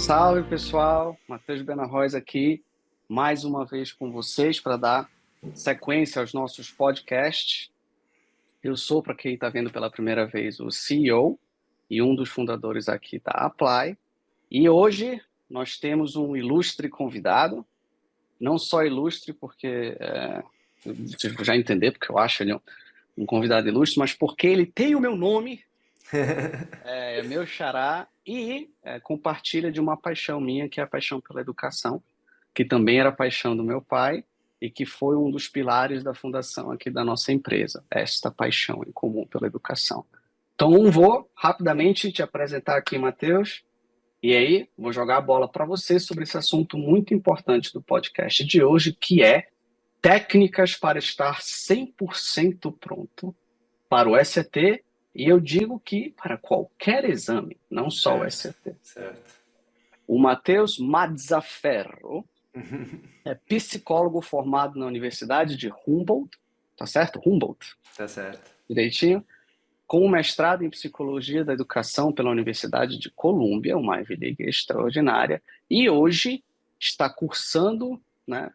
Salve, pessoal! Matheus Benarroz aqui, mais uma vez com vocês para dar sequência aos nossos podcasts. Eu sou, para quem está vendo pela primeira vez, o CEO e um dos fundadores aqui da Apply. E hoje nós temos um ilustre convidado, não só ilustre porque vocês vão já entender, porque eu acho ele um convidado ilustre, mas porque ele tem o meu nome, é meu xará, e compartilha de uma paixão minha, que é a paixão pela educação, que também era a paixão do meu pai e que foi um dos pilares da fundação aqui da nossa empresa, esta paixão em comum pela educação. Então, vou rapidamente te apresentar aqui, Matheus, e aí vou jogar a bola para você sobre esse assunto muito importante do podcast de hoje, que é técnicas para estar 100% pronto para o SAT, e eu digo que para qualquer exame, não só o SAT. Certo. O Matheus Mazzaferro é psicólogo formado na Universidade de Humboldt, tá certo? Humboldt, Tá certo. direitinho, com um mestrado em Psicologia da Educação pela Universidade de Colômbia, uma Ivy League extraordinária, e hoje está cursando, né,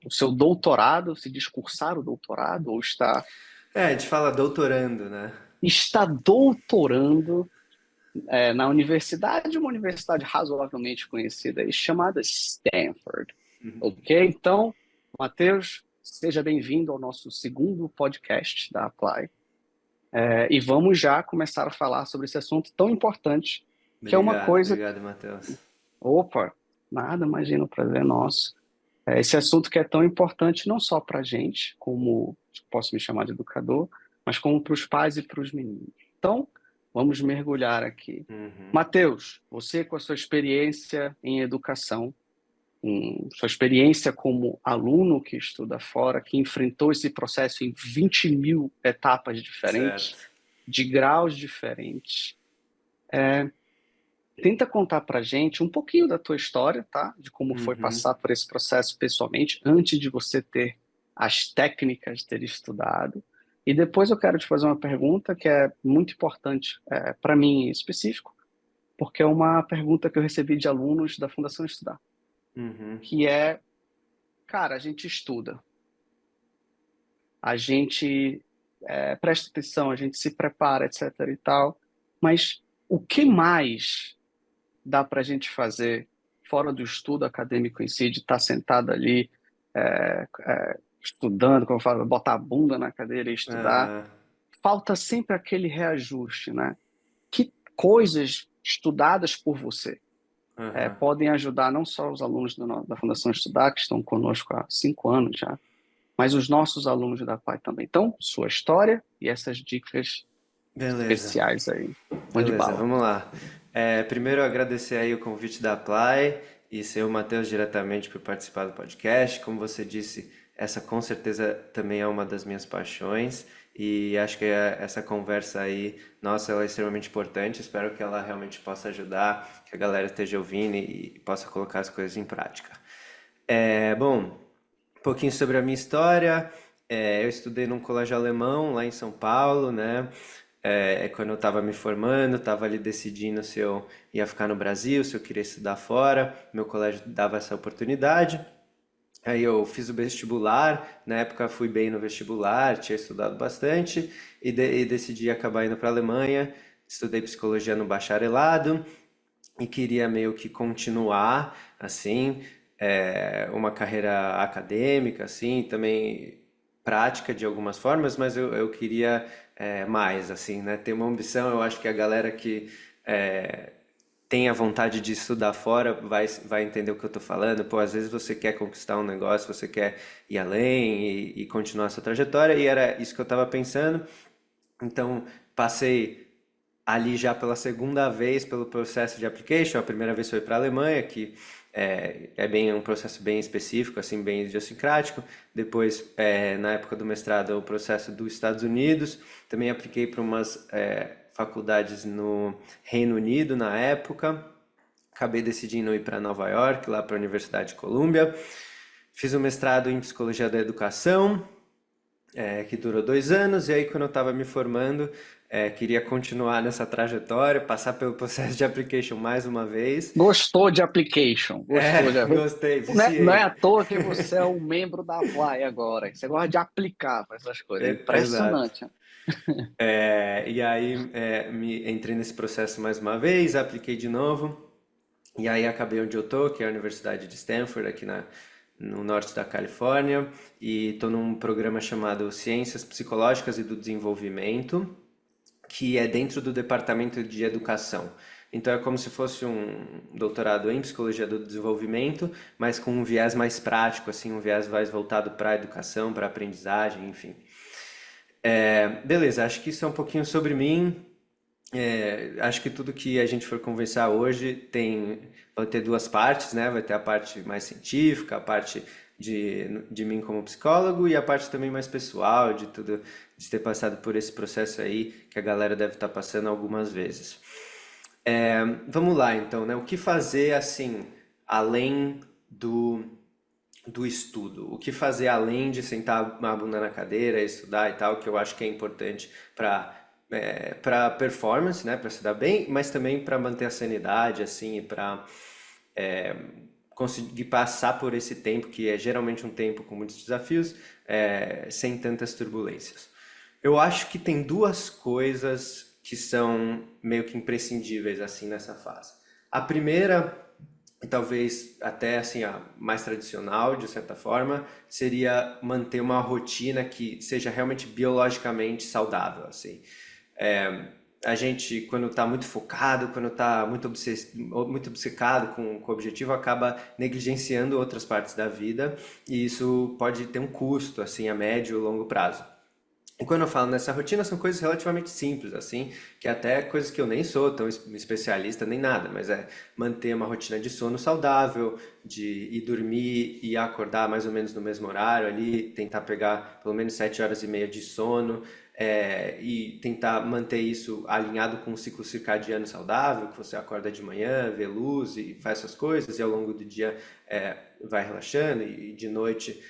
o seu doutorado, se discursar o doutorado, ou está A gente fala doutorando, né? doutorando na universidade, uma universidade razoavelmente conhecida aí, chamada Stanford. Ok? Então, Matheus, seja bem-vindo ao nosso segundo podcast da Apply. E vamos já começar a falar sobre esse assunto tão importante, que é uma coisa... Obrigado, Matheus. Opa, nada, imagina, o prazer é nosso. Esse assunto que é tão importante não só para a gente, como posso me chamar de educador, mas como para os pais e para os meninos. Então, vamos mergulhar aqui. Matheus, você com a sua experiência em educação, sua experiência como aluno que estuda fora, que enfrentou esse processo em 20 mil etapas diferentes, Certo. de graus diferentes, tenta contar pra gente um pouquinho da tua história, tá? De como foi passar por esse processo pessoalmente, antes de você ter as técnicas de ter estudado. E depois eu quero te fazer uma pergunta que é muito importante para mim em específico, porque é uma pergunta que eu recebi de alunos da Fundação Estudar, que é, cara, a gente estuda, a gente presta atenção, a gente se prepara, etc. e tal, mas o que mais dá para a gente fazer fora do estudo acadêmico em si, de estar sentado ali estudando, como eu falo, botar a bunda na cadeira e estudar? Falta sempre aquele reajuste, né? Que coisas estudadas por você podem ajudar não só os alunos da Fundação Estudar, que estão conosco há 5 anos já, mas os nossos alunos da PAI também. Então, sua história e essas dicas especiais aí. Mande Beleza, bala. vamos lá. Primeiro, agradecer aí o convite da Apply e ser o Matheus diretamente por participar do podcast. Como você disse, essa com certeza também é uma das minhas paixões e acho que essa conversa aí, nossa, ela é extremamente importante. Espero que ela realmente possa ajudar, que a galera esteja ouvindo e possa colocar as coisas em prática. Bom, um pouquinho sobre a minha história. Eu estudei num colégio alemão lá em São Paulo, né? Quando eu estava me formando, estava ali decidindo se eu ia ficar no Brasil, se eu queria estudar fora. Meu colégio dava essa oportunidade. Aí eu fiz o vestibular, na época fui bem no vestibular, tinha estudado bastante e decidi acabar indo para a Alemanha. Estudei psicologia no bacharelado e queria meio que continuar, assim, uma carreira acadêmica, assim, também prática de algumas formas, mas eu queria mais, assim, né? Ter uma ambição. Eu acho que a galera que tem a vontade de estudar fora vai entender o que eu tô falando. Pô, às vezes você quer conquistar um negócio, você quer ir além e continuar a sua trajetória, e era isso que eu tava pensando. Então, passei ali já pela segunda vez pelo processo de application. A primeira vez foi para a Alemanha, que é bem um processo bem específico, assim, bem idiosincrático. Depois, na época do mestrado, o processo dos Estados Unidos. Também apliquei para umas faculdades no Reino Unido na época. Acabei decidindo ir para Nova York, lá para a Universidade de Colômbia. Fiz um mestrado em Psicologia da Educação, que durou 2 anos, e aí quando eu estava me formando, Queria continuar nessa trajetória, passar pelo processo de application mais uma vez. Gostou de application? Gostou de... Gostei, Não é viciei. à toa que você é um membro da Apply agora. Você gosta de aplicar para essas coisas. É Exato. impressionante. Né? E aí entrei nesse processo mais uma vez, apliquei de novo, e aí acabei onde eu tô, que é a Universidade de Stanford, aqui no norte da Califórnia, e estou num programa chamado Ciências Psicológicas e do Desenvolvimento, que é dentro do Departamento de Educação. Então é como se fosse um doutorado em Psicologia do Desenvolvimento, mas com um viés mais prático, assim, um viés mais voltado para a educação, para a aprendizagem, enfim. Beleza, acho que isso é um pouquinho sobre mim. Acho que tudo que a gente for conversar hoje vai ter duas partes, né? Vai ter a parte mais científica, a parte de mim como psicólogo e a parte também mais pessoal, de tudo, de ter passado por esse processo aí que a galera deve estar passando algumas vezes. Vamos lá, então, né? O que fazer assim, além do estudo? O que fazer além de sentar uma bunda na cadeira, estudar e tal, que eu acho que é importante para performance, né, para se dar bem, mas também para manter a sanidade, assim, para conseguir passar por esse tempo que é geralmente um tempo com muitos desafios, sem tantas turbulências. Eu acho que tem duas coisas que são meio que imprescindíveis assim nessa fase. A primeira, e talvez até assim a mais tradicional de certa forma, seria manter uma rotina que seja realmente biologicamente saudável, assim. É, a gente, quando está muito focado, quando está muito obcecado com o objetivo, acaba negligenciando outras partes da vida e isso pode ter um custo, assim, a médio e longo prazo. E quando eu falo nessa rotina, são coisas relativamente simples, assim, que até coisas que eu nem sou tão especialista nem nada, mas é manter uma rotina de sono saudável, de ir dormir e acordar mais ou menos no mesmo horário ali, tentar pegar pelo menos 7 horas e meia de sono, e tentar manter isso alinhado com um ciclo circadiano saudável, que você acorda de manhã, vê luz e faz essas coisas, e ao longo do dia vai relaxando, e de noite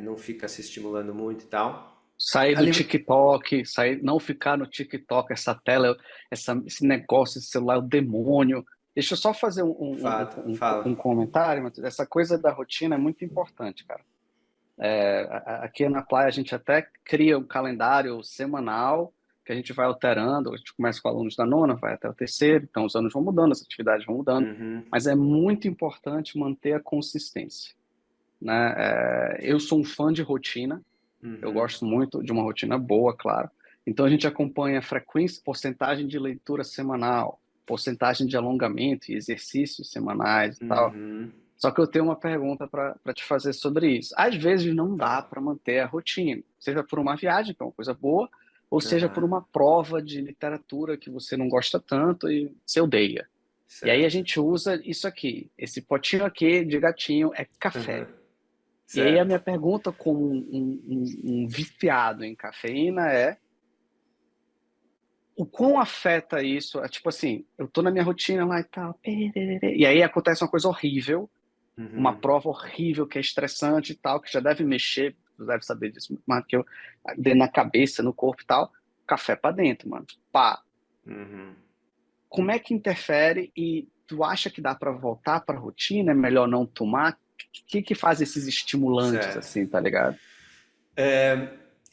não fica se estimulando muito e tal. Sair do Alim- TikTok, não ficar no TikTok, essa tela, esse negócio, esse celular, o demônio. Deixa eu só fazer um Fala. comentário, Matheus. Essa coisa da rotina é muito importante, cara. Aqui na Playa a gente até cria um calendário semanal que a gente vai alterando. A gente começa com alunos da nona, vai até o terceiro, então os anos vão mudando, as atividades vão mudando, Uhum, mas é muito importante manter a consistência, né? Eu sou um fã de rotina, eu uhum, gosto muito de uma rotina boa, claro. Então a gente acompanha a frequência, porcentagem de leitura semanal, porcentagem de alongamento e exercícios semanais e tal. uhum. Só que eu tenho uma pergunta para te fazer sobre isso. Às vezes não dá Fala. para manter a rotina, seja por uma viagem, que é uma coisa boa, ou seja por Aham, uma prova de literatura que você não gosta tanto e você odeia. E aí a certo. gente usa isso aqui, esse potinho aqui de gatinho é Aham, café. E aí a certo. minha pergunta como um viciado em cafeína é o quão afeta isso? Tipo assim, eu tô na minha rotina lá e tal, e aí acontece uma coisa horrível, uma Uhum, prova horrível que é estressante e tal, que já deve mexer, você deve saber disso muito mais que eu, dentro na cabeça, no corpo e tal, café pra dentro, mano. Pá. uhum, Como é que interfere e tu acha que dá pra voltar pra rotina? É melhor não tomar? O que faz esses estimulantes certo. assim, tá ligado?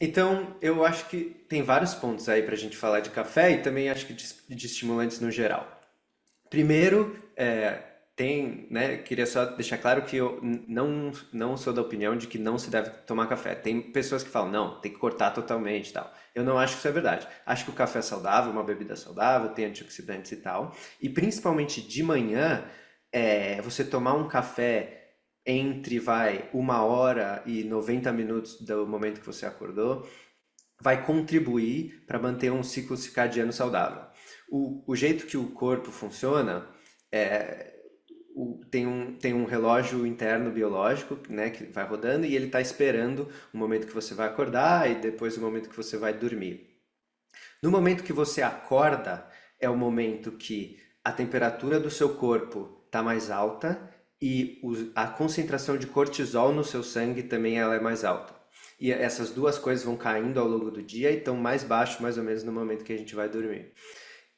Então, eu acho que tem vários pontos aí pra gente falar de café e também acho que de estimulantes no geral. Primeiro, né, queria só deixar claro que eu não sou da opinião de que não se deve tomar café. Tem pessoas que falam, não, tem que cortar totalmente e tal. Eu não acho que isso é verdade. Acho que o café é saudável, uma bebida saudável, tem antioxidantes e tal. E principalmente de manhã, você tomar um café entre, 1 hora e 90 minutos do momento que você acordou, vai contribuir para manter um ciclo circadiano saudável. O jeito que o corpo funciona tem um relógio interno biológico, né, que vai rodando e ele está esperando o momento que você vai acordar e depois o momento que você vai dormir. No momento que você acorda, é o momento que a temperatura do seu corpo está mais alta e a concentração de cortisol no seu sangue também ela é mais alta. e essas duas coisas vão caindo ao longo do dia e estão mais baixos mais ou menos no momento que a gente vai dormir.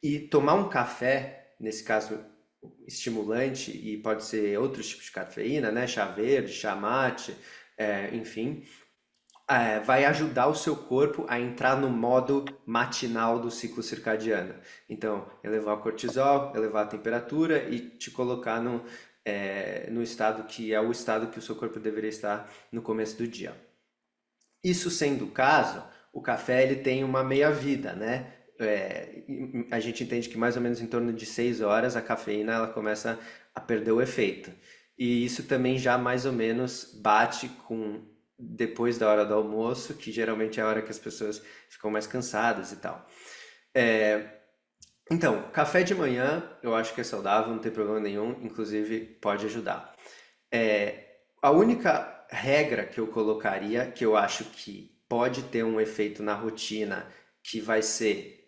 E tomar um café, nesse caso estimulante, e pode ser outros tipos de cafeína, né? Chá verde, chá mate, enfim, vai ajudar o seu corpo a entrar no modo matinal do ciclo circadiano. Então, elevar o cortisol, elevar a temperatura e te colocar no estado que é o estado que o seu corpo deveria estar no começo do dia. Isso sendo o caso, o café ele tem uma meia-vida, né? A gente entende que mais ou menos em torno de 6 horas a cafeína ela começa a perder o efeito. E isso também já mais ou menos bate com depois da hora do almoço, que geralmente é a hora que as pessoas ficam mais cansadas e tal. Então, café de manhã eu acho que é saudável, não tem problema nenhum, inclusive pode ajudar. A única regra que eu colocaria, que eu acho que pode ter um efeito na rotina que vai ser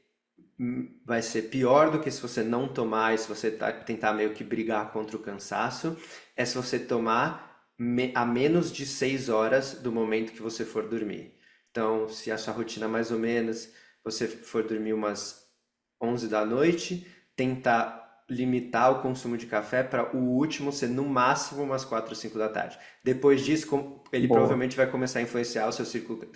pior do que se você não tomar e se você tentar meio que brigar contra o cansaço, é se você tomar a menos de 6 horas do momento que você for dormir. Então, se a sua rotina mais ou menos, você for dormir umas 11 da noite, tentar limitar o consumo de café para o último ser no máximo umas 4 ou 5 da tarde. Depois disso, ele Boa. provavelmente vai começar a influenciar o seu círculo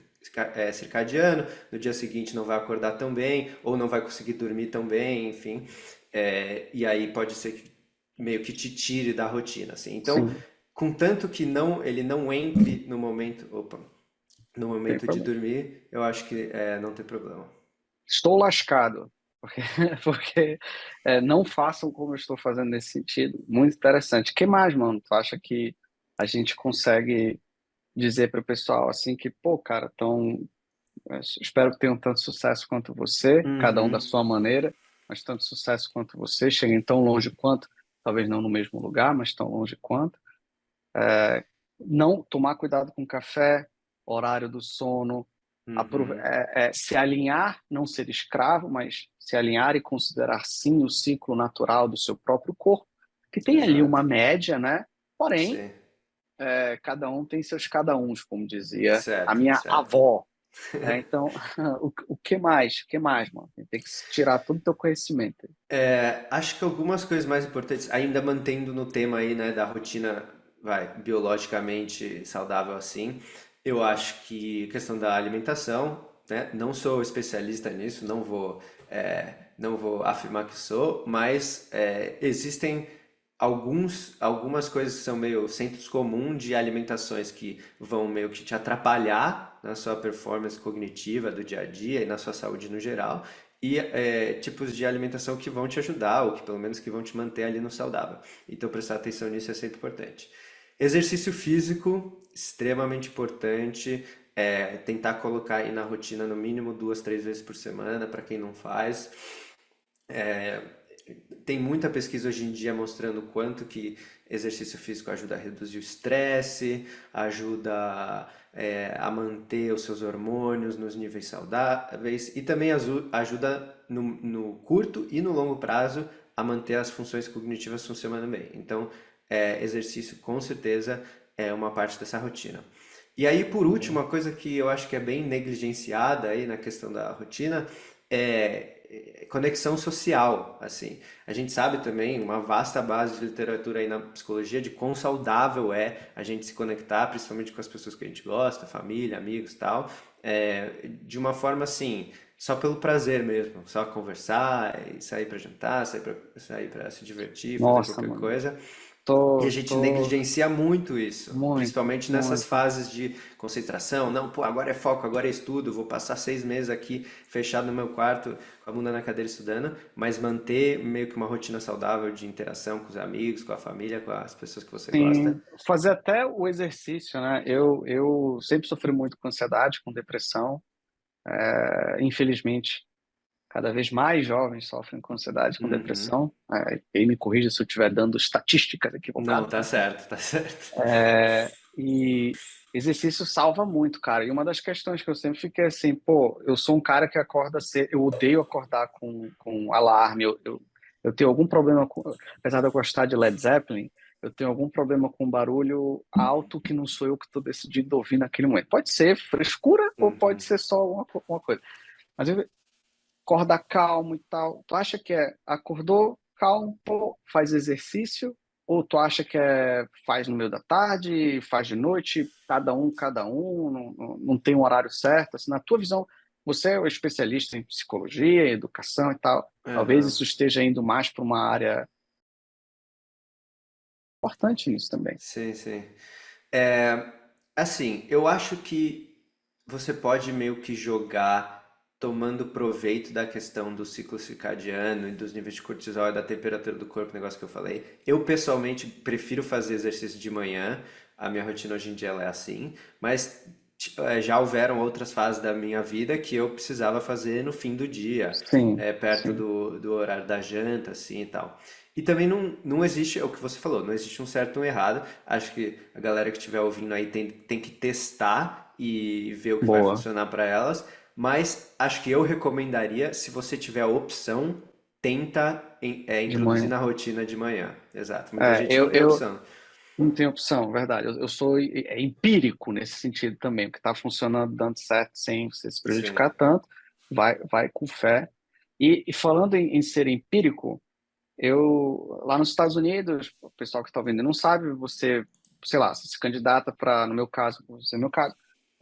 circadiano, no dia seguinte não vai acordar tão bem, ou não vai conseguir dormir tão bem, enfim. E aí pode ser que meio que te tire da rotina, assim. Então, Sim, contanto que ele não entre no tem momento de problema. dormir, eu acho que não tem problema. Estou lascado, porque, porque não façam como eu estou fazendo nesse sentido. Muito interessante. O que mais, mano? Tu acha que a gente consegue dizer para o pessoal assim que, pô, cara, espero que tenham tanto sucesso quanto você, cada um da Uhum. sua maneira, mas tanto sucesso quanto você, cheguem tão longe quanto, talvez não no mesmo lugar, mas tão longe quanto. Não tomar cuidado com o café, horário do sono, Uhum. se alinhar, não ser escravo, mas se alinhar e considerar sim o ciclo natural do seu próprio corpo, que tem ali Exato. uma média, né? Porém, Sim. cada um tem seus cada uns, como dizia a Certo, minha certo. avó. Então, o que mais? O que mais, mano? Tem que tirar todo o teu conhecimento. Acho que algumas coisas mais importantes, ainda mantendo no tema aí, né, da rotina, biologicamente saudável assim, eu acho que a questão da alimentação, né, não sou especialista nisso, não vou afirmar que sou, mas existem algumas coisas que são meio sensos comum de alimentações que vão meio que te atrapalhar na sua performance cognitiva do dia a dia e na sua saúde no geral, e tipos de alimentação que vão te ajudar, ou que pelo menos que vão te manter ali no saudável. Então prestar atenção nisso é sempre importante. Exercício físico, extremamente importante. Tentar colocar aí na rotina no mínimo 2, 3 vezes por semana, para quem não faz. Tem muita pesquisa hoje em dia mostrando o quanto que exercício físico ajuda a reduzir o estresse, ajuda a manter os seus hormônios nos níveis saudáveis e também ajuda no curto e no longo prazo a manter as funções cognitivas funcionando bem. Então, exercício com certeza é uma parte dessa rotina. E aí, por último, uma coisa que eu acho que é bem negligenciada aí na questão da rotina é conexão social, assim. A gente sabe também uma vasta base de literatura aí na psicologia de quão saudável é a gente se conectar, principalmente com as pessoas que a gente gosta, família, amigos, tal, de uma forma assim, só pelo prazer mesmo, só conversar, e sair para jantar, sair para se divertir, fazer Nossa, qualquer mano, coisa. E a tô, gente tô negligencia muito isso, muito, principalmente nessas muito. fases de concentração. Não, pô, agora é foco, agora é estudo, vou passar 6 meses aqui fechado no meu quarto com a bunda na cadeira estudando, mas manter meio que uma rotina saudável de interação com os amigos, com a família, com as pessoas que você gosta. Sim, fazer até o exercício, né? Eu sempre sofri muito com ansiedade, com depressão. Infelizmente, cada vez mais jovens sofrem com ansiedade, com Uhum. depressão. E me corrija se eu estiver dando estatísticas Não, equivocadas. tá certo, tá certo. E exercício salva muito, cara. E uma das questões que eu sempre fiquei assim, pô, eu sou um cara que acorda cedo, eu odeio acordar com alarme, eu tenho algum problema, apesar de eu gostar de Led Zeppelin, eu tenho algum problema com barulho alto que não sou eu que estou decidindo ouvir naquele momento. Pode ser frescura ou pode Uhum. ser só uma coisa. Mas eu acordar calmo e tal. Tu acha que acordou calmo, pô, faz exercício? Ou tu acha que faz no meio da tarde, faz de noite, cada um, não tem um horário certo? Assim, na tua visão, você é o especialista em psicologia, em educação e tal. Talvez Aham. isso esteja indo mais para uma área importante nisso também. Sim, sim. É, assim, eu acho que você pode meio que jogar tomando proveito da questão do ciclo circadiano e dos níveis de cortisol e da temperatura do corpo, negócio que eu falei. Eu pessoalmente prefiro fazer exercício de manhã, a minha rotina hoje em dia ela é assim, mas já houveram outras fases da minha vida que eu precisava fazer no fim do dia, Sim, perto sim. do horário da janta, assim e tal. E também não existe, é o que você falou, não existe um certo e um errado. Acho que a galera que estiver ouvindo aí tem que testar e ver o que vai Boa. funcionar para elas. Mas acho que eu recomendaria, se você tiver a opção, tenta De introduzir manhã. na rotina de manhã. Exato. Muita É, gente não tem eu opção. não tenho opção, verdade. Eu sou empírico nesse sentido também, o que está funcionando, dando certo, sem você se Sim. prejudicar tanto, vai com fé. E falando em ser empírico, lá nos Estados Unidos, o pessoal que está ouvindo não sabe, você, sei lá, você se candidata para, no meu caso, você é meu caso,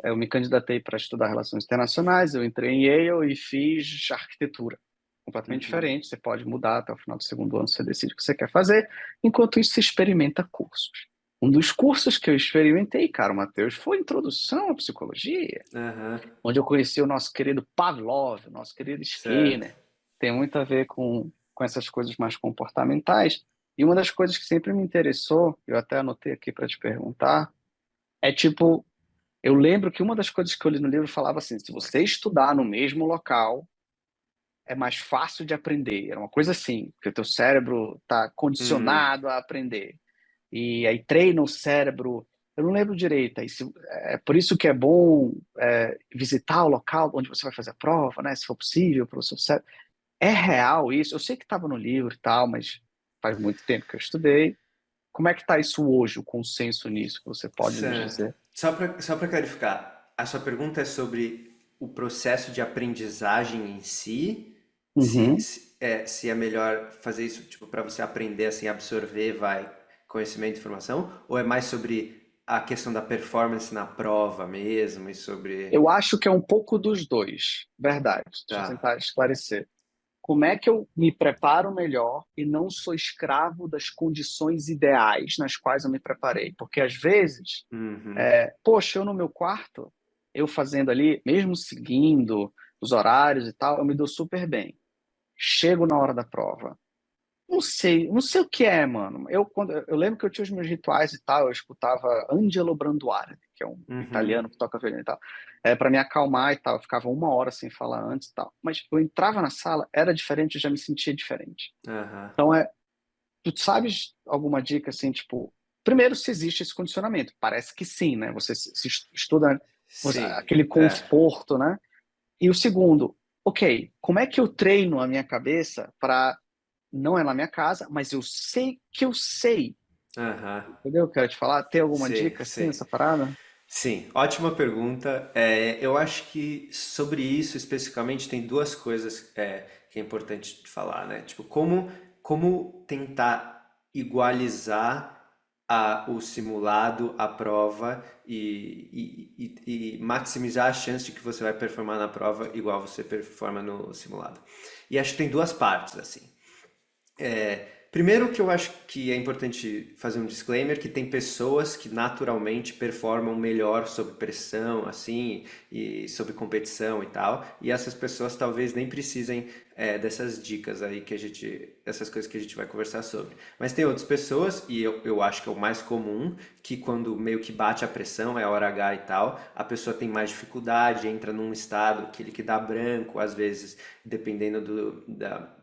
eu me candidatei para estudar relações internacionais, eu entrei em Yale e fiz arquitetura. Completamente Uhum. diferente, você pode mudar até o final do segundo ano, você decide o que você quer fazer. Enquanto isso, você experimenta cursos. Um dos cursos que eu experimentei, cara, Matheus, foi Introdução à Psicologia, Aham. onde eu conheci o nosso querido Pavlov, o nosso querido Certo. Skinner. Tem muito a ver com essas coisas mais comportamentais. E uma das coisas que sempre me interessou, eu até anotei aqui para te perguntar, é tipo, eu lembro que uma das coisas que eu li no livro falava assim: se você estudar no mesmo local, é mais fácil de aprender. Era uma coisa assim, porque o teu cérebro está Hum. condicionado a aprender. E aí treina o cérebro. Eu não lembro direito. É por isso que é bom visitar o local onde você vai fazer a prova, né? Se for possível, para o seu cérebro. É real isso? Eu sei que estava no livro e tal, mas faz muito tempo que eu estudei. Como é que está isso hoje, o consenso nisso que você pode nos Certo. dizer? Só para clarificar, a sua pergunta é sobre o processo de aprendizagem em si? Se, Uhum. se, é, se é melhor fazer isso tipo, para você aprender, assim, absorver, conhecimento e informação? Ou é mais sobre a questão da performance na prova mesmo e sobre... Eu acho que é um pouco dos dois, verdade. Deixa eu Tá. tentar esclarecer. Como é que eu me preparo melhor e não sou escravo das condições ideais nas quais eu me preparei? Porque às vezes, Uhum. poxa, eu no meu quarto, eu fazendo ali, mesmo seguindo os horários e tal, eu me dou super bem. Chego na hora da prova. Não sei o que é, mano. Eu lembro que eu tinha os meus rituais e tal, eu escutava Angelo Branduardi, que é um Uhum. italiano que toca violino e tal, para me acalmar e tal. Eu ficava uma hora sem falar antes e tal. Mas eu entrava na sala, era diferente, eu já me sentia diferente. Aham. Então, tu sabes alguma dica assim, tipo, primeiro, se existe esse condicionamento? Parece que sim, né? Você se estuda Sim. aquele É. conforto, né? E o segundo, ok, como é que eu treino a minha cabeça para não é na minha casa, mas eu sei que eu sei. Aham. Entendeu? Eu quero te falar. Tem alguma Sim, dica assim, sim. essa parada? Sim, ótima pergunta. Eu acho que sobre isso especificamente tem duas coisas que é importante falar, né? Tipo, como tentar igualizar o simulado, a prova e maximizar a chance de que você vai performar na prova igual você performa no simulado. E acho que tem duas partes, assim. Primeiro que eu acho que é importante fazer um disclaimer que tem pessoas que naturalmente performam melhor sob pressão, assim, e sob competição e tal, e essas pessoas talvez nem precisem dessas dicas aí essas coisas que a gente vai conversar sobre. Mas tem outras pessoas, e eu acho que é o mais comum, que quando meio que bate a pressão, é a hora H e tal, a pessoa tem mais dificuldade, entra num estado, aquele que dá branco, às vezes, dependendo da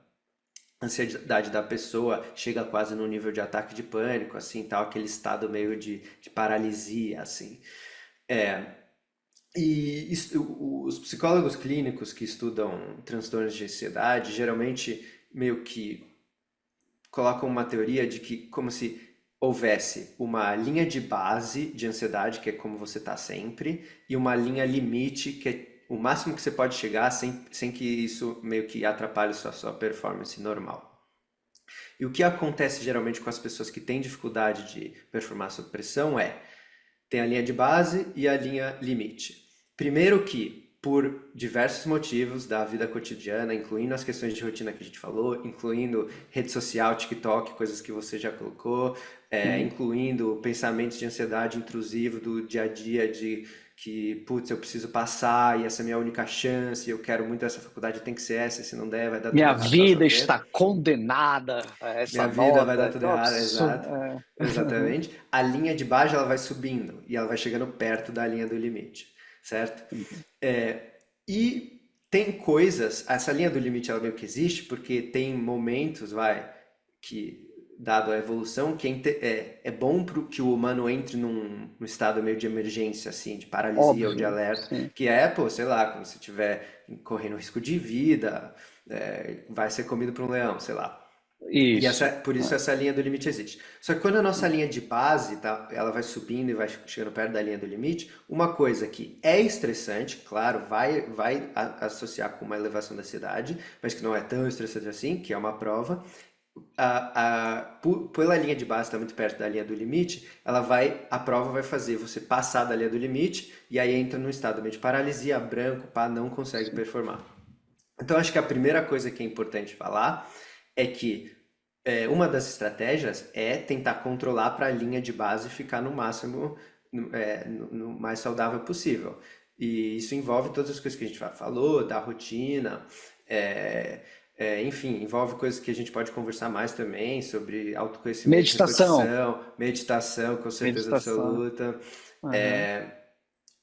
ansiedade da pessoa chega quase no nível de ataque de pânico, assim, tal, aquele estado meio de paralisia, assim. É, os psicólogos clínicos que estudam transtornos de ansiedade geralmente meio que colocam uma teoria de que como se houvesse uma linha de base de ansiedade, que é como você está sempre, e uma linha limite, que é o máximo que você pode chegar sem que isso meio que atrapalhe sua performance normal. E o que acontece geralmente com as pessoas que têm dificuldade de performar sob pressão tem a linha de base e a linha limite. Primeiro que, por diversos motivos da vida cotidiana, incluindo as questões de rotina que a gente falou, incluindo rede social, TikTok, coisas que você já colocou, Sim. incluindo pensamentos de ansiedade intrusivo do dia a dia, de que, putz, eu preciso passar e essa é a minha única chance, eu quero muito essa faculdade, tem que ser essa, se não der, vai dar tudo Minha errado na sua vida vida. está condenada a essa Minha vida vai dar nota. tudo Que errado, absurdo. exato. Exatamente. A linha de base ela vai subindo e ela vai chegando perto da linha do limite, certo? E tem coisas, essa linha do limite ela meio que existe porque tem momentos, que dado a evolução, que é bom que o humano entre num estado meio de emergência, assim, de paralisia ou de Óbvio, alerta, sim. que pô, sei lá, quando você estiver correndo risco de vida, vai ser comido por um leão, sei lá. E Isso. por isso essa linha do limite existe. Só que quando a nossa linha de base, tá, ela vai subindo e vai chegando perto da linha do limite, uma coisa que é estressante, claro, vai associar com uma elevação da ansiedade, mas que não é tão estressante assim, que é uma prova, pela linha de base estar muito perto da linha do limite, a prova vai fazer você passar da linha do limite e aí entra num estado meio de paralisia, branco, pá, não consegue Sim. performar. Então acho que a primeira coisa que é importante falar é que uma das estratégias é tentar controlar para a linha de base ficar no máximo, no mais saudável possível. E isso envolve todas as coisas que a gente falou, da rotina, é, enfim, envolve coisas que a gente pode conversar mais também sobre autoconhecimento, Meditação. reflexão, meditação, com certeza Meditação. absoluta. Aham. É,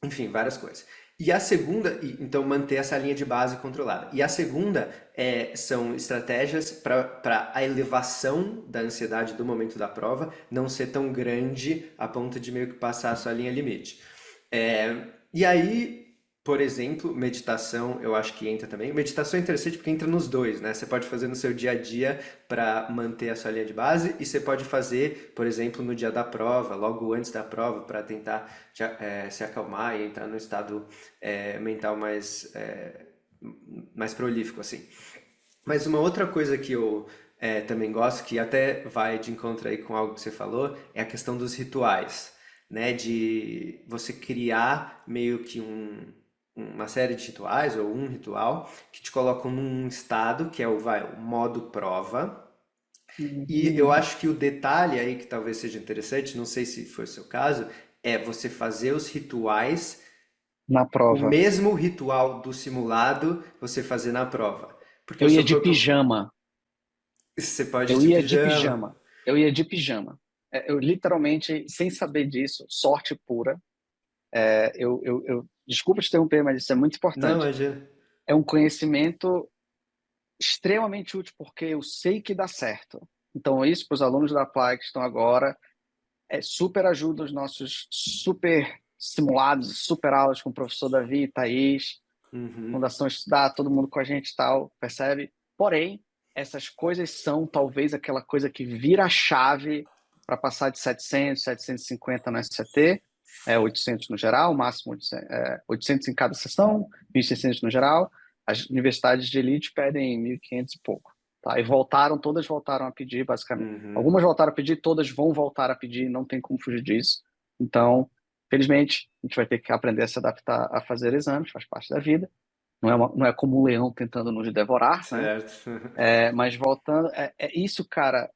enfim, várias coisas. E a segunda, então manter essa linha de base controlada. E a segunda são estratégias para a elevação da ansiedade do momento da prova não ser tão grande a ponto de meio que passar a sua linha limite. E aí, por exemplo, meditação eu acho que entra também. Meditação é interessante porque entra nos dois, né? Você pode fazer no seu dia a dia para manter a sua linha de base e você pode fazer, por exemplo, no dia da prova, logo antes da prova, para tentar se acalmar e entrar num estado mental mais prolífico, assim. Mas uma outra coisa que eu também gosto, que até vai de encontro aí com algo que você falou, é a questão dos rituais, né? De você criar meio que uma série de rituais ou um ritual que te colocam num estado que é o modo prova. E eu Uhum. acho que o detalhe aí que talvez seja interessante, não sei se foi o seu caso, é você fazer os rituais, Na o prova. mesmo ritual do simulado, você fazer na prova. Porque o Eu ia seu de corpo, pijama. você pode ir Eu de ia de pijama. pijama. Eu ia de pijama. Eu literalmente, sem saber disso, sorte pura. Desculpa te interromper, mas isso é muito Não, importante. imagina. É um conhecimento extremamente útil porque eu sei que dá certo. Então, isso para os alunos da Apply que estão agora, super ajuda os nossos super simulados, super aulas com o professor Davi, Thaís, Uhum. Fundação Estudar, todo mundo com a gente e tal, percebe? Porém, essas coisas são talvez aquela coisa que vira a chave para passar de 700, 750 no SCT, 800 no geral, o máximo 800 em cada sessão, 1.600 no geral. As universidades de elite pedem 1.500 e pouco. Tá? E todas voltaram a pedir, basicamente. Uhum. Algumas voltaram a pedir, todas vão voltar a pedir, não tem como fugir disso. Então, felizmente, a gente vai ter que aprender a se adaptar a fazer exames, faz parte da vida. Não é como um leão tentando nos devorar, né? Certo. Mas voltando, isso, cara,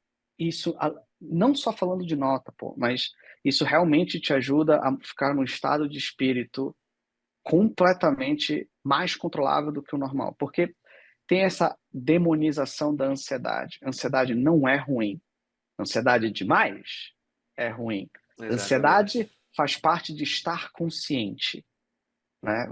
não só falando de nota, pô, mas isso realmente te ajuda a ficar num estado de espírito completamente mais controlável do que o normal, porque tem essa demonização da ansiedade. Ansiedade não é ruim. Ansiedade demais é ruim. Exatamente. Ansiedade faz parte de estar consciente, né?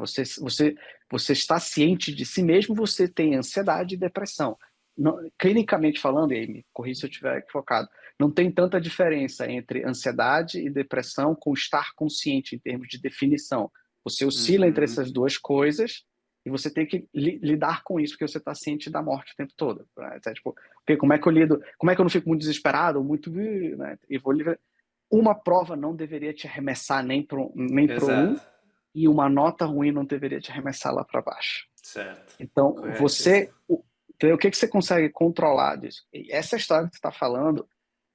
Você está ciente de si mesmo, você tem ansiedade e depressão. Não, clinicamente falando, e aí me corrija se eu estiver equivocado, não tem tanta diferença entre ansiedade e depressão com estar consciente em termos de definição. Você oscila entre Uhum. essas duas coisas, e você tem que lidar com isso, porque você está ciente da morte o tempo todo. Né? Então, tipo, okay, como é que eu lido? Como é que eu não fico muito desesperado, ou muito, né? E vou livre. Uma prova não deveria te arremessar nem pro um, Exato. e uma nota ruim não deveria te arremessar lá para baixo. Certo. Então, Corretíssimo. o que que você consegue controlar disso? E essa história que você está falando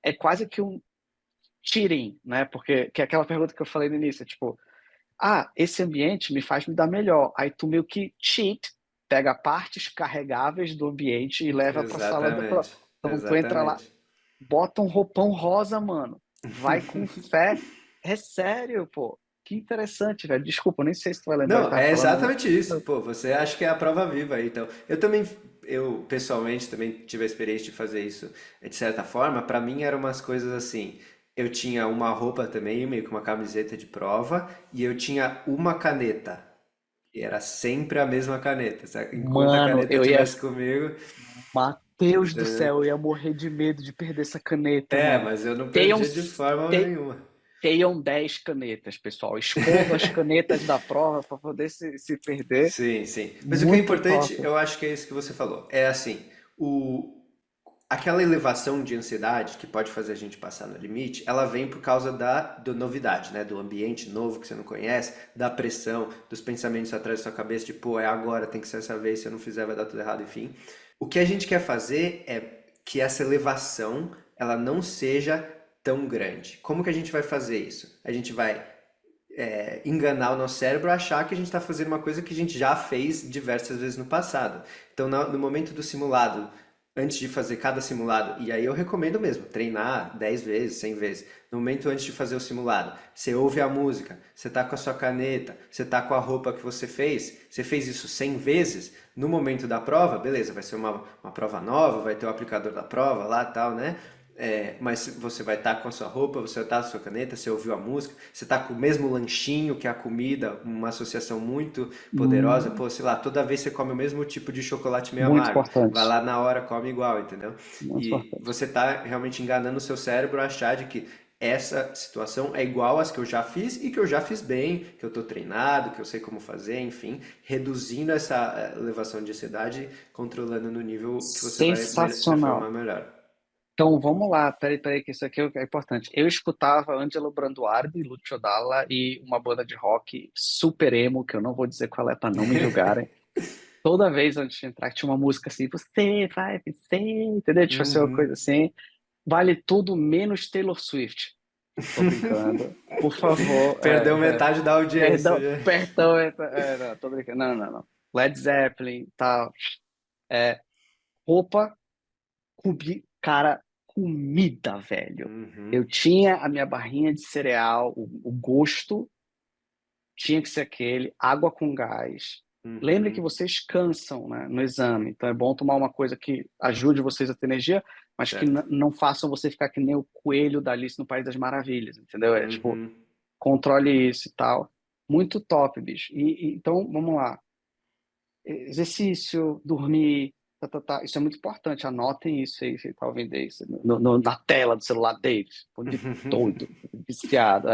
é quase que um cheating, né? Porque que é aquela pergunta que eu falei no início, tipo, esse ambiente me faz me dar melhor. Aí tu meio que cheat, pega partes carregáveis do ambiente e leva para a sala da prova. Exatamente. Então tu entra lá, Exatamente. bota um roupão rosa, mano. Vai com fé. É sério, pô. Que interessante, velho. Desculpa, eu nem sei se tu vai lembrar o que eu Não, tava é falando, mas... exatamente isso. Pô, você acha que é a prova viva aí, então. Eu também, eu pessoalmente também tive a experiência de fazer isso de certa forma. Pra mim eram umas coisas assim. Eu tinha uma roupa também, meio que uma camiseta de prova, e eu tinha uma caneta. E era sempre a mesma caneta, sabe? Enquanto a Mano, caneta estivesse comigo, Mateus do entendeu? céu, eu ia morrer de medo de perder essa caneta, É, mano. mas eu não Tenham, perdia de forma te- nenhuma. tenham 10 canetas, pessoal. Esconda as canetas da prova para poder se perder. Sim, sim. Mas o que é Muito importante, top. eu acho que é isso que você falou. É assim, aquela elevação de ansiedade que pode fazer a gente passar no limite, ela vem por causa da novidade, né? Do ambiente novo que você não conhece, da pressão, dos pensamentos atrás da sua cabeça, de pô, é agora, tem que ser essa vez, se eu não fizer vai dar tudo errado, enfim. O que a gente quer fazer é que essa elevação, ela não seja tão grande. Como que a gente vai fazer isso? A gente vai enganar o nosso cérebro, achar que a gente está fazendo uma coisa que a gente já fez diversas vezes no passado. Então, no momento do simulado, antes de fazer cada simulado, e aí eu recomendo mesmo, treinar 10 vezes, 100 vezes. No momento antes de fazer o simulado, você ouve a música, você tá com a sua caneta, você tá com a roupa que você fez isso 100 vezes, no momento da prova, beleza, vai ser uma prova nova, vai ter o aplicador da prova lá tal, né? Mas você vai estar com a sua roupa, você vai estar com a sua caneta, você ouviu a música, você está com o mesmo lanchinho que é a comida, uma associação muito poderosa. Hum, Pô, sei lá, toda vez você come o mesmo tipo de chocolate meio muito amargo, vai importante. lá na hora, come igual, entendeu? Muito E importante. você está realmente enganando o seu cérebro a achar de que essa situação é igual às que eu já fiz e que eu já fiz bem, que eu estou treinado, que eu sei como fazer, enfim, reduzindo essa elevação de ansiedade, controlando no nível que você vai performar Sensacional. melhor. Então, vamos lá. Peraí, que isso aqui é importante. Eu escutava Angelo Branduardi, Lucio Dalla e uma banda de rock super emo, que eu não vou dizer qual é para não me julgarem. Toda vez antes de entrar, tinha uma música assim, você vai vencer, entendeu? Tipo assim, uma coisa Uhum. assim. Vale tudo menos Taylor Swift. Tô brincando. Por favor. Perdeu metade da audiência Perdão, já. perdão. Não, tô brincando. Não, não, não. Led Zeppelin, tal. Roupa, cara, comida, velho. Uhum, Eu tinha a minha barrinha de cereal, o gosto tinha que ser aquele, água com gás. Lembre que uhum, vocês cansam, né, no exame, então é bom tomar uma coisa que ajude vocês a ter energia, mas que certo. não façam você ficar que nem o coelho da Alice no País das Maravilhas, entendeu? É tipo, Uhum, controle isso e tal. Muito top, bicho. Então, vamos lá. Exercício, dormir, tá. Isso é muito importante. Anotem isso aí, se tá ouvindo isso, na tela do celular deles. Tô de doido, viciado.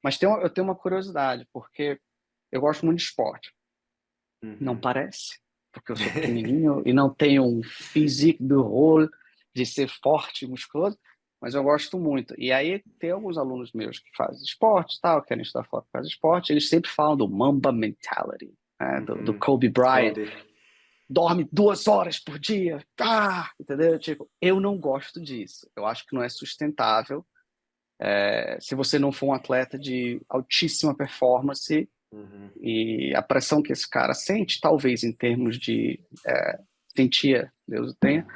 Mas eu tenho uma curiosidade, porque eu gosto muito de esporte. Não uhum. parece, porque eu sou pequenininho e não tenho um físico do rolo de ser forte e musculoso, mas eu gosto muito. E aí tem alguns alunos meus que fazem esporte, e tal, querem estudar fora, fazem esporte, eles sempre falam do Mamba Mentality, né, do Uhum. Kobe Bryant. Kobe. Dorme 2 horas por dia, entendeu? Tipo, eu não gosto disso. Eu acho que não é sustentável. Se você não for um atleta de altíssima performance, Uhum. e a pressão que esse cara sente, talvez em termos de sentia, Deus o tenha,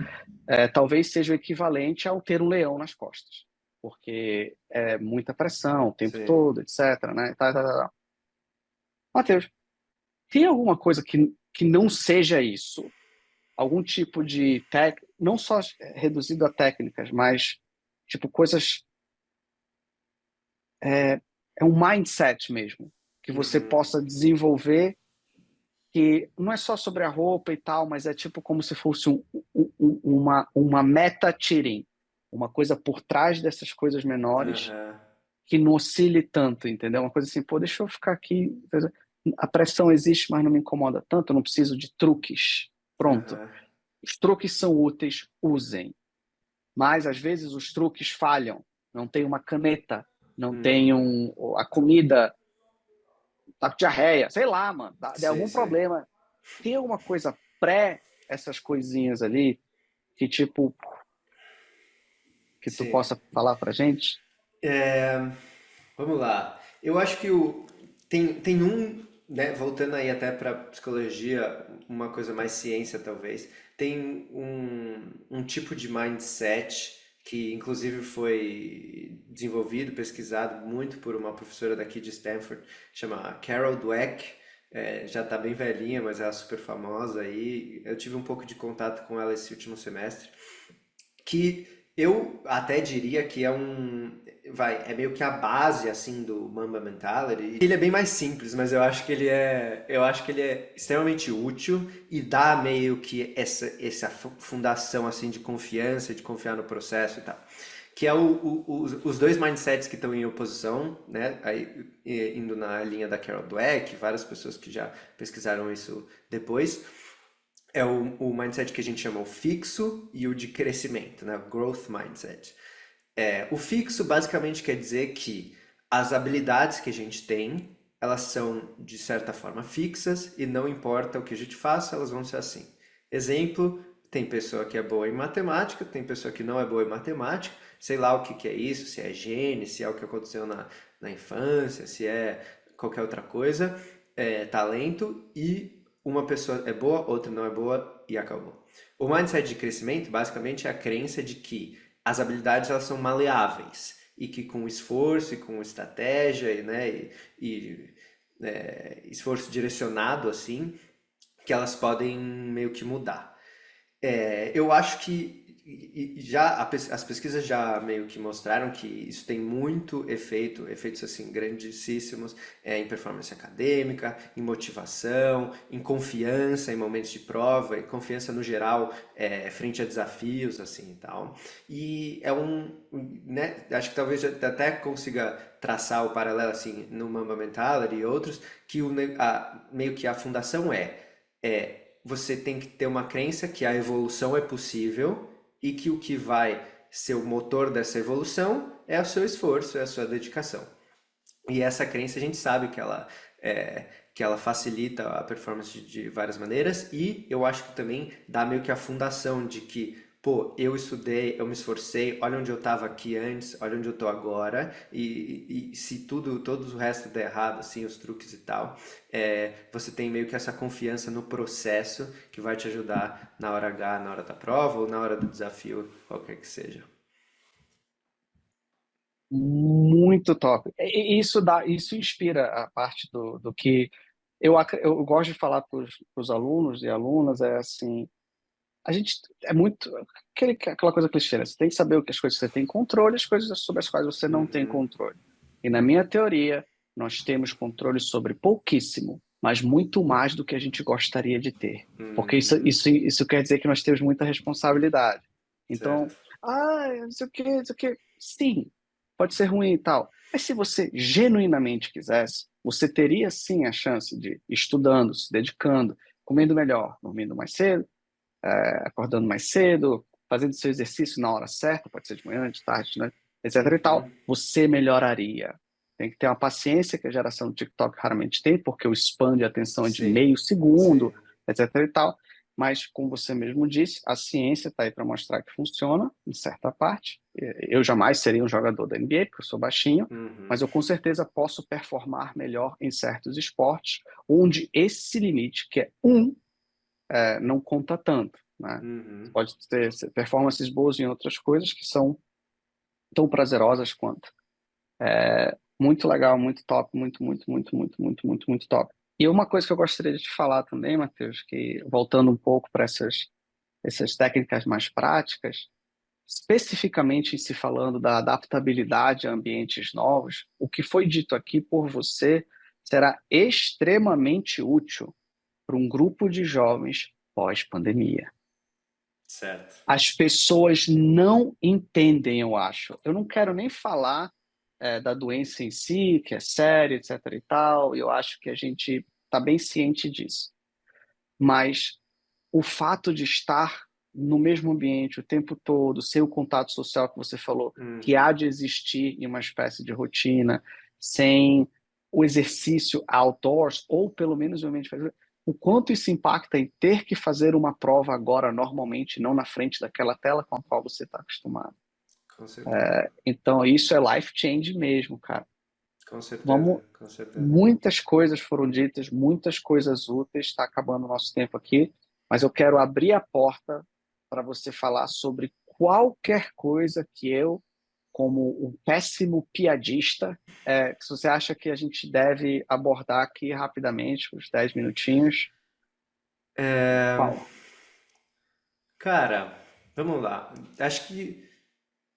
talvez seja o equivalente ao ter um leão nas costas, porque é muita pressão o tempo Sim. todo, etc. Né? Tá. Matheus, tem alguma coisa que não seja isso? Algum tipo de não só reduzido a técnicas, mas tipo coisas é, é um mindset mesmo que você Uhum. possa desenvolver que não é só sobre a roupa e tal, mas é tipo como se fosse uma meta-tiring, uma coisa por trás dessas coisas menores Aham. que não oscile tanto, entendeu? Uma coisa assim, pô, deixa eu ficar aqui. A pressão existe, mas não me incomoda tanto, eu não preciso de truques. Pronto. Aham. Os truques são úteis, usem. Mas, às vezes, os truques falham. Não tem uma caneta, não tem Uhum. a comida, tá com diarreia, sei lá, mano. De Sei, algum sei. problema. Tem alguma coisa pré essas coisinhas ali que, tipo, que tu Sim. possa falar pra gente? Vamos lá. Eu acho que tem um, né, voltando aí até para psicologia, uma coisa mais ciência talvez, tem um tipo de mindset que inclusive foi desenvolvido, pesquisado muito por uma professora daqui de Stanford, chama Carol Dweck. Já está bem velhinha, mas ela é super famosa aí. Eu tive um pouco de contato com ela esse último semestre, que eu até diria que é meio que a base assim do Mamba Mentality. Ele é bem mais simples, mas eu acho que ele é extremamente útil e dá meio que essa fundação assim de confiança, de confiar no processo e tal. Que é os dois mindsets que estão em oposição, né? Aí, indo na linha da Carol Dweck, várias pessoas que já pesquisaram isso depois. É o mindset que a gente chama o fixo e o de crescimento, né? O growth mindset. O fixo basicamente quer dizer que as habilidades que a gente tem, elas são de certa forma fixas e não importa o que a gente faça, elas vão ser assim. Exemplo, tem pessoa que é boa em matemática, tem pessoa que não é boa em matemática, sei lá o que que é isso, se é gene, se é o que aconteceu na infância, se é qualquer outra coisa, talento, e uma pessoa é boa, outra não é boa e acabou. O mindset de crescimento basicamente é a crença de que as habilidades elas são maleáveis e que com esforço e com estratégia, né, esforço direcionado assim, que elas podem meio que mudar. Eu acho que as pesquisas já meio que mostraram que isso tem muito efeitos assim grandíssimos, em performance acadêmica, em motivação, em confiança em momentos de prova, em confiança no geral, frente a desafios assim e tal. E né, acho que talvez eu até consiga traçar o paralelo assim no Mamba Mentality e outros, que meio que a fundação você tem que ter uma crença que a evolução é possível e que o que vai ser o motor dessa evolução é o seu esforço, é a sua dedicação. E essa crença a gente sabe que ela facilita a performance de várias maneiras e eu acho que também dá meio que a fundação de que, pô, eu estudei, eu me esforcei, olha onde eu estava aqui antes, olha onde eu estou agora e se todo o resto der errado, assim, os truques e tal, você tem meio que essa confiança no processo que vai te ajudar na hora H, na hora da prova ou na hora do desafio, qualquer que seja. Muito top. E isso inspira a parte do que eu gosto de falar para os alunos e alunas, é assim, a gente é muito aquela coisa clichê, né? Você tem que saber o que as coisas que você tem controle, as coisas sobre as quais você não tem Uhum, controle. E na minha teoria, nós temos controle sobre pouquíssimo, mas muito mais do que a gente gostaria de ter. Porque uhum, isso quer dizer que nós temos muita responsabilidade. Então, certo. não sei o quê, não sei o quê. Sim, pode ser ruim e tal. Mas se você genuinamente quisesse, você teria sim a chance de, estudando, se dedicando, comendo melhor, dormindo mais cedo, acordando mais cedo, fazendo seu exercício na hora certa, pode ser de manhã, de tarde, né, etc e tal, Uhum, você melhoraria. Tem que ter uma paciência que a geração do TikTok raramente tem, porque o span de atenção é de sim, meio sim. segundo, etc e tal. Mas, como você mesmo disse, a ciência está aí para mostrar que funciona, em certa parte. Eu jamais seria um jogador da NBA, porque eu sou baixinho, Uhum, mas eu com certeza posso performar melhor em certos esportes, onde esse limite, que é não conta tanto, né? Você uhum. pode ter performances boas em outras coisas que são tão prazerosas quanto. Muito legal, muito top, muito, muito, muito, muito, muito, muito, muito top. E uma coisa que eu gostaria de te falar também, Matheus, que voltando um pouco para essas técnicas mais práticas, especificamente em se falando da adaptabilidade a ambientes novos, o que foi dito aqui por você será extremamente útil para um grupo de jovens pós-pandemia. Certo. As pessoas não entendem, eu acho. Eu não quero nem falar da doença em si, que é séria, etc e tal. Eu acho que a gente está bem ciente disso. Mas o fato de estar no mesmo ambiente o tempo todo, sem o contato social que você falou, que há de existir em uma espécie de rotina, sem o exercício outdoors, ou pelo menos o ambiente, o quanto isso impacta em ter que fazer uma prova agora normalmente, não na frente daquela tela com a qual você está acostumado. Com certeza. Então, isso é life change mesmo, cara. Com certeza, Vamos, com certeza. muitas coisas foram ditas, muitas coisas úteis, está acabando o nosso tempo aqui, mas eu quero abrir a porta para você falar sobre qualquer coisa que eu, como um péssimo piadista, que você acha que a gente deve abordar aqui rapidamente, uns 10 minutinhos. É, Fala. cara, vamos lá. Acho que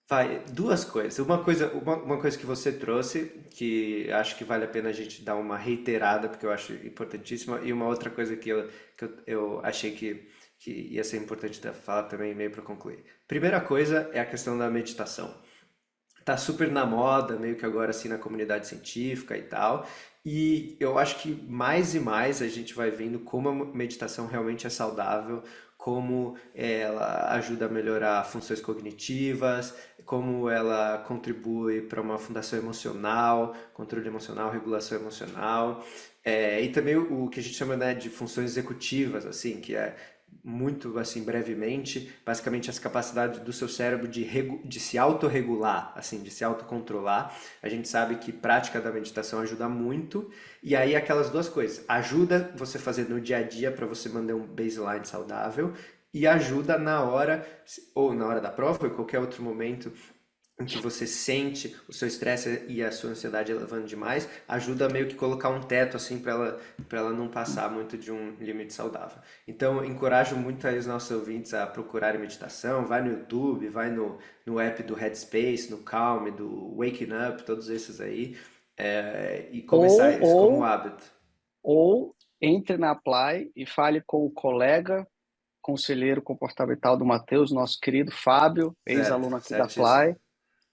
vai, duas coisas. Uma coisa que você trouxe, que acho que vale a pena a gente dar uma reiterada, porque eu acho importantíssima, e uma outra coisa que eu achei que ia ser importante falar também, meio para concluir. Primeira coisa é a questão da meditação. Tá super na moda, meio que agora assim na comunidade científica e tal. E eu acho que mais e mais a gente vai vendo como a meditação realmente é saudável, como ela ajuda a melhorar funções cognitivas, como ela contribui para uma fundação emocional, controle emocional, regulação emocional, e também o que a gente chama, né, de funções executivas, assim, que é muito assim brevemente, basicamente as capacidades do seu cérebro de se autorregular, assim, de se autocontrolar. A gente sabe que prática da meditação ajuda muito, e aí aquelas duas coisas, ajuda você fazer no dia a dia para você manter um baseline saudável e ajuda na hora ou na hora da prova ou em qualquer outro momento em que você sente o seu estresse e a sua ansiedade elevando demais, ajuda a meio que colocar um teto assim para ela não passar muito de um limite saudável. Então, encorajo muito aí os nossos ouvintes a procurarem meditação, vai no YouTube, vai no app do Headspace, no Calm, do Waking Up, todos esses aí, e começar Ou, isso como ou, hábito. ou entre na Apply e fale com o colega conselheiro comportamental do Matheus, nosso querido Fábio, Certo, ex-aluno aqui da certíssimo. Apply,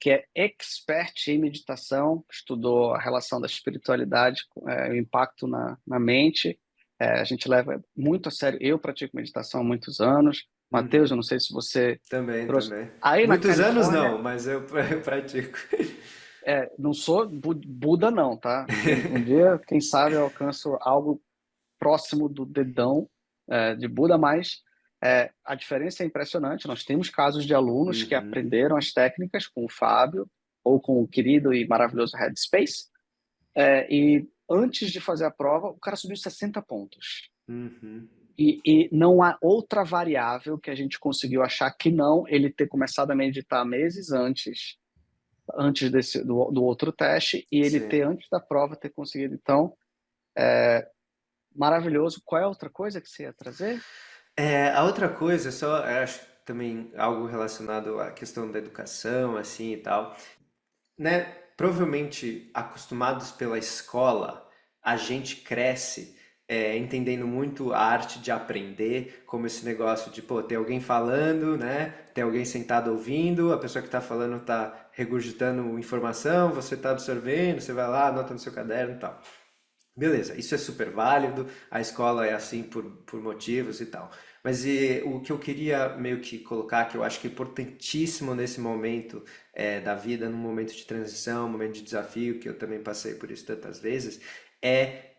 que é expert em meditação, estudou a relação da espiritualidade, o impacto na mente. A gente leva muito a sério. Eu pratico meditação há muitos anos. Matheus, eu Uhum. não sei se você Também, trouxe. também. Aí na Muitos anos Califórnia, não, mas eu pratico. não sou Buda, não, tá? Um dia, quem sabe, eu alcanço algo próximo do dedão de Buda, mas a diferença é impressionante. Nós temos casos de alunos que Uhum. aprenderam as técnicas com o Fábio ou com o querido e maravilhoso Headspace, e antes de fazer a prova, o cara subiu 60 pontos. Uhum. E não há outra variável que a gente conseguiu achar que não ele ter começado a meditar meses antes do outro teste, e ele ter, Sim. antes da prova, ter conseguido. Então, maravilhoso. Qual é a outra coisa que você ia trazer? A outra coisa, só eu acho também algo relacionado à questão da educação, assim e tal, né? Provavelmente acostumados pela escola, a gente cresce entendendo muito a arte de aprender, como esse negócio de, pô, ter alguém falando, né? Ter alguém sentado ouvindo, a pessoa que está falando está regurgitando informação, você está absorvendo, você vai lá, anota no seu caderno e tal. Beleza, isso é super válido, a escola é assim por motivos e tal. Mas o que eu queria meio que colocar, que eu acho que é importantíssimo nesse momento da vida, num momento de transição, um momento de desafio, que eu também passei por isso tantas vezes, é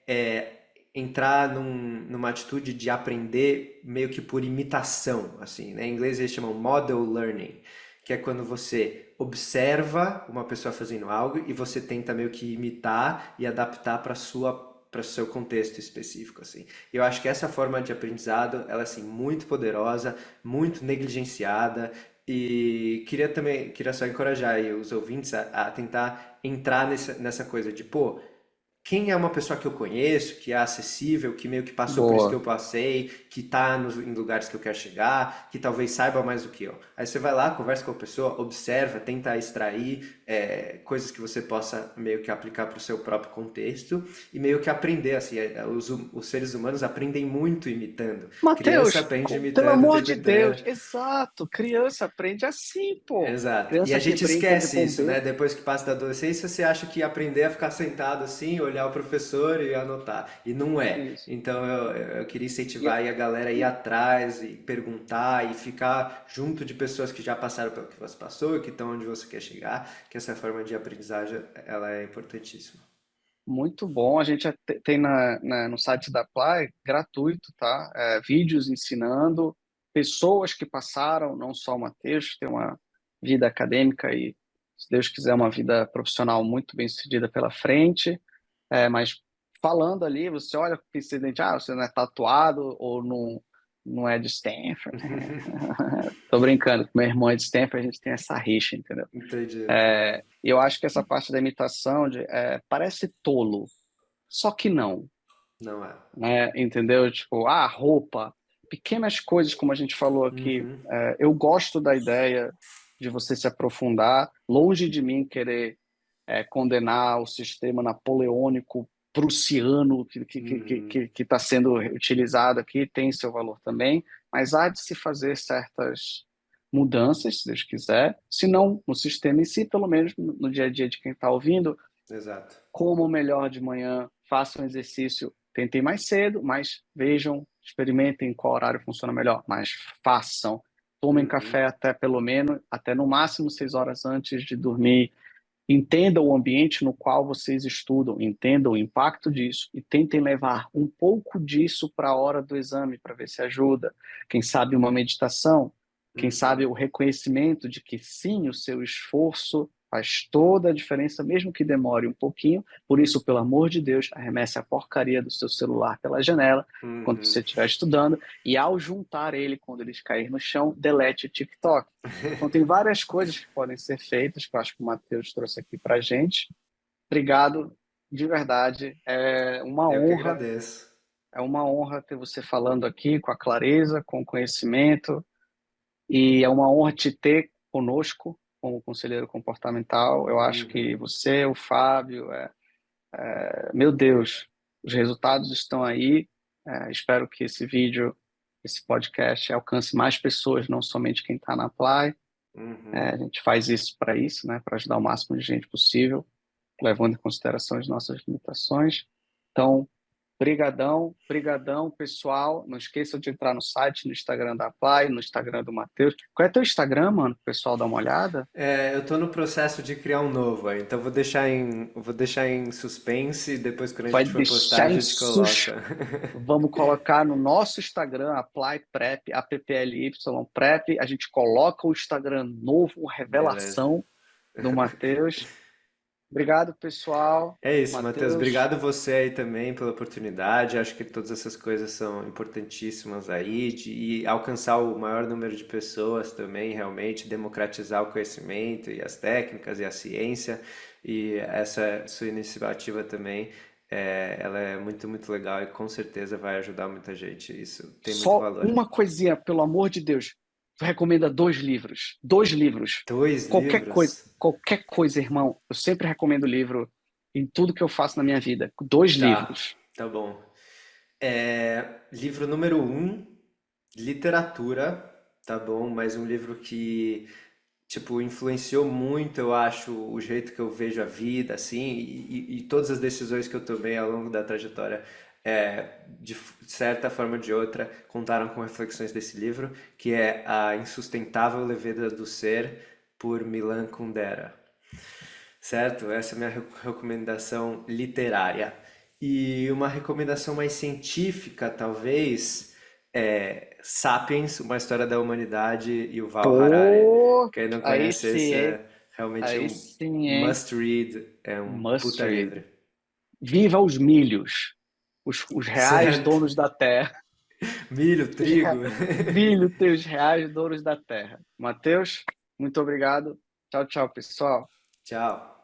entrar numa atitude de aprender meio que por imitação, assim, né? Em inglês eles chamam model learning, que é quando você observa uma pessoa fazendo algo e você tenta meio que imitar e adaptar para o seu contexto específico, assim. E eu acho que essa forma de aprendizado, ela é assim muito poderosa, muito negligenciada, e queria só encorajar aí os ouvintes a tentar entrar nessa coisa de, pô, quem é uma pessoa que eu conheço, que é acessível, que meio que passou por isso que eu Boa. passei, que está em lugares que eu quero chegar, que talvez saiba mais do que eu. Aí você vai lá, conversa com a pessoa, observa, tenta extrair coisas que você possa meio que aplicar para o seu próprio contexto e meio que aprender, assim, os seres humanos aprendem muito imitando. Criança Matheus, aprende pelo imitando o amor tempo de inteiro. Deus, exato. Criança aprende assim, pô. Exato. E a Criança que gente brinca de esquece isso, né? bombeiro. Depois que passa da adolescência, você acha que aprender a ficar sentado assim, olhando olhar o professor e anotar. E não é. Isso. Então eu queria E incentivar aí a galera a ir atrás e perguntar e ficar junto de pessoas que já passaram pelo que você passou e que estão onde você quer chegar, que essa forma de aprendizagem ela é importantíssima. muito bom. A gente tem no site da Apply, gratuito, tá? Vídeos ensinando, pessoas que passaram, não só o Matheus, tem uma vida acadêmica e, se Deus quiser, uma vida profissional muito bem sucedida pela frente. Mas falando ali, você olha para esse dente, você não é tatuado ou não é de Stanford. Tô brincando, meu irmão é de Stanford, a gente tem essa rixa, entendeu? Entendido. Eu acho que essa parte da imitação parece tolo, só que não, Não é. né? Entendeu? Tipo, roupa, pequenas coisas, como a gente falou aqui. Uhum. Eu gosto da ideia de você se aprofundar, longe de mim querer condenar o sistema napoleônico prussiano Uhum. que está sendo utilizado aqui, tem seu valor também, mas há de se fazer certas mudanças, se Deus quiser, se não no sistema em si, pelo menos no dia a dia de quem está ouvindo, Exato. comam melhor de manhã, façam exercício, tentem mais cedo, mas vejam, experimentem qual horário funciona melhor, mas façam. Tomem Uhum. café até pelo menos, até no máximo 6 horas antes de dormir. Entendam o ambiente no qual vocês estudam, entendam o impacto disso e tentem levar um pouco disso para a hora do exame para ver se ajuda. Quem sabe uma meditação, quem sabe Uhum. o reconhecimento de que sim, o seu esforço faz toda a diferença, mesmo que demore um pouquinho. Por isso, pelo amor de Deus, arremesse a porcaria do seu celular pela janela quando Uhum. você estiver estudando e ao juntar ele, quando ele cair no chão, delete o TikTok. Então, tem várias coisas que podem ser feitas, que eu acho que o Matheus trouxe aqui para a gente. Obrigado, de verdade. Eu que agradeço. É uma honra ter você falando aqui com a clareza, com o conhecimento, e é uma honra te ter conosco como conselheiro comportamental. Eu acho que Uhum. você, o Fábio, meu Deus, os resultados estão aí. Espero que esse vídeo, esse podcast, alcance mais pessoas, não somente quem está na Apply. Uhum. A gente faz isso, né, para ajudar o máximo de gente possível, levando em consideração as nossas limitações. Então, brigadão, brigadão, pessoal. Não esqueçam de entrar no site, no Instagram da Apply, no Instagram do Matheus. Qual é teu Instagram, mano? Para o pessoal dar uma olhada. Eu estou no processo de criar um novo, aí, então vou deixar em suspense e depois quando a Vai gente for postar a deixar em gente coloca. Vamos colocar no nosso Instagram, Apply Prep, APPLY Prep. A gente coloca o Instagram novo, Beleza. revelação do Matheus. Obrigado, pessoal. É isso, Matheus. Matheus, Obrigado você aí também pela oportunidade. Acho que todas essas coisas são importantíssimas aí, de alcançar o maior número de pessoas também, realmente, democratizar o conhecimento e as técnicas e a ciência. E essa sua iniciativa também, ela é muito, muito legal e com certeza vai ajudar muita gente. Isso tem muito só valor. uma coisinha, pelo amor de Deus. Tu recomenda 2 livros. 2 livros. Dois livros? Qualquer coisa, irmão. Eu sempre recomendo livro em tudo que eu faço na minha vida. 2 livros. Tá bom. Livro número um, literatura, tá bom? Mas um livro que, tipo, influenciou muito, eu acho, o jeito que eu vejo a vida, assim, e todas as decisões que eu tomei ao longo da trajetória, de certa forma ou de outra, contaram com reflexões desse livro, que é A Insustentável Leveza do Ser, por Milan Kundera. Certo? Essa é a minha recomendação literária. E uma recomendação mais científica, talvez, é Sapiens, Uma História da Humanidade, e o Val Harari. Pô, Quem não aí conhece esse sim, hein? é realmente Aí um sim, hein? must read, é um Must puta read. livro. Viva os milhos. Os reais Certo? donos da terra. Milho, Os rea- trigo. Milho, teus reais donos da terra. Matheus, muito obrigado. Tchau, tchau, pessoal. Tchau.